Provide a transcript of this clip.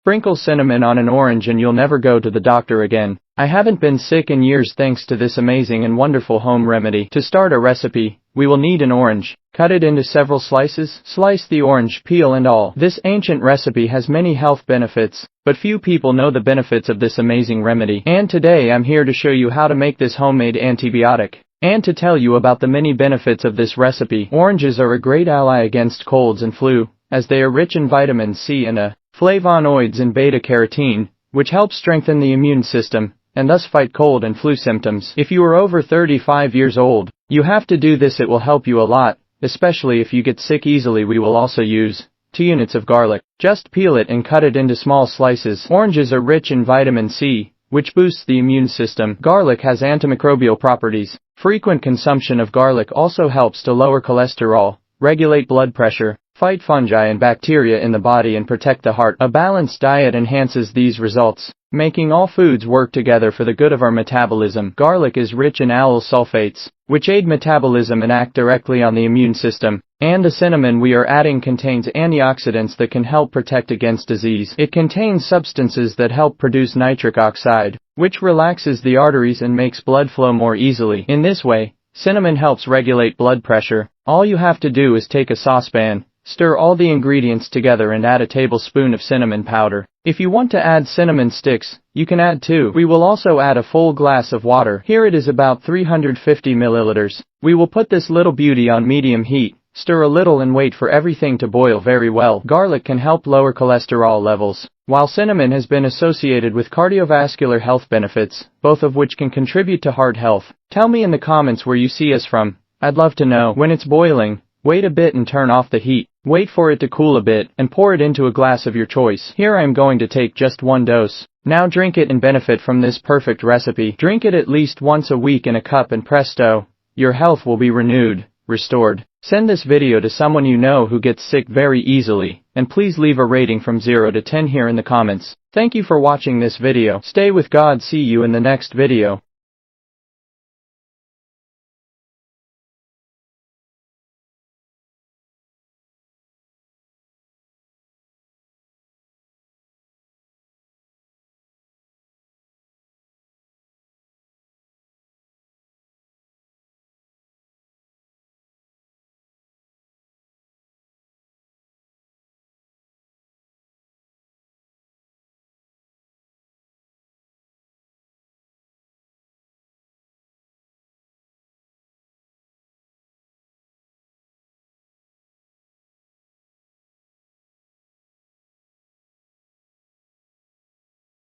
Sprinkle cinnamon on an orange and you'll never go to the doctor again. I haven't been sick in years thanks to this amazing and wonderful home remedy. To start a recipe, we will need an orange. Cut it into several slices, slice the orange, peel and all. This ancient recipe has many health benefits, but few people know the benefits of this amazing remedy. And today I'm here to show you how to make this homemade antibiotic, and to tell you about the many benefits of this recipe. Oranges are a great ally against colds and flu, as they are rich in vitamin C and A, flavonoids and beta-carotene, which help strengthen the immune system, and thus fight cold and flu symptoms. If you are over 35 years old, you have to do this. It will help you a lot, especially if you get sick easily. We will also use 2 units of garlic. Just peel it and cut it into small slices. Oranges are rich in vitamin C, which boosts the immune system. Garlic has antimicrobial properties. Frequent consumption of garlic also helps to lower cholesterol, regulate blood pressure, fight fungi and bacteria in the body and protect the heart. A balanced diet enhances these results, making all foods work together for the good of our metabolism. Garlic is rich in allyl sulfates, which aid metabolism and act directly on the immune system. And the cinnamon we are adding contains antioxidants that can help protect against disease. It contains substances that help produce nitric oxide, which relaxes the arteries and makes blood flow more easily. In this way, cinnamon helps regulate blood pressure. All you have to do is take a saucepan, stir all the ingredients together and add a tablespoon of cinnamon powder. If you want to add cinnamon sticks, you can add 2. We will also add a full glass of water. Here it is about 350 milliliters. We will put this little beauty on medium heat, stir a little and wait for everything to boil very well. Garlic can help lower cholesterol levels, while cinnamon has been associated with cardiovascular health benefits, both of which can contribute to heart health. Tell me in the comments where you see us from. I'd love to know. When it's boiling, wait a bit and turn off the heat. Wait for it to cool a bit and pour it into a glass of your choice. Here I am going to take just 1 dose. Now drink it and benefit from this perfect recipe. Drink it at least once a week in a cup and presto, your health will be renewed, restored. Send this video to someone you know who gets sick very easily, and please leave a rating from 0 to 10 here in the comments. Thank you for watching this video. Stay with God. See you in the next video.